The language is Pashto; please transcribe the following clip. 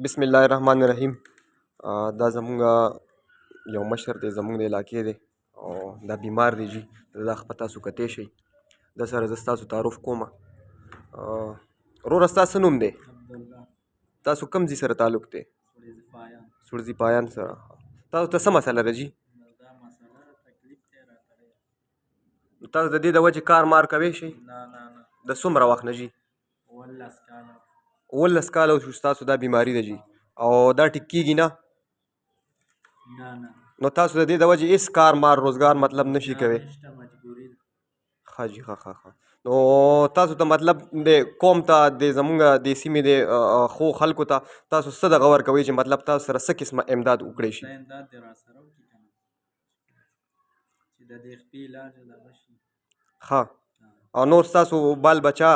بسم الله الرحمن الرحیم. دا زمونږ یو مشر دی زمونږ د علاقې دی او دا بیمار دی جی دا خپه تاسو کتی شئ د سره زه ستاسو تعارف کوم. وروره ستا څه نوم دی؟ تاسو کوم ځای سره تعلق دی؟ سوړزي پایان سره. تاسو ته څه مسله ده جی؟ تاسو د دې د وجې کار مار کوی شئ؟ د څومره وخت نه جی؟ 18 کاله شو ستاسو دا بیماري ده جی او دا ټیک کیږي نه؟ نو تاسو د دې د وجې هېڅ کار مار روزګار مطلب نشي کوی؟ ښه جي ښه. نو تاسو ته مطلب د قوم ته د زمونږ د سیمې د ښو خلکو ته تاسو څه دغه ورکوئ چې مطلب تاسو سره څه قسمه امداد وکړی شي؟ ښه. او نور ستاسو بال بچه؟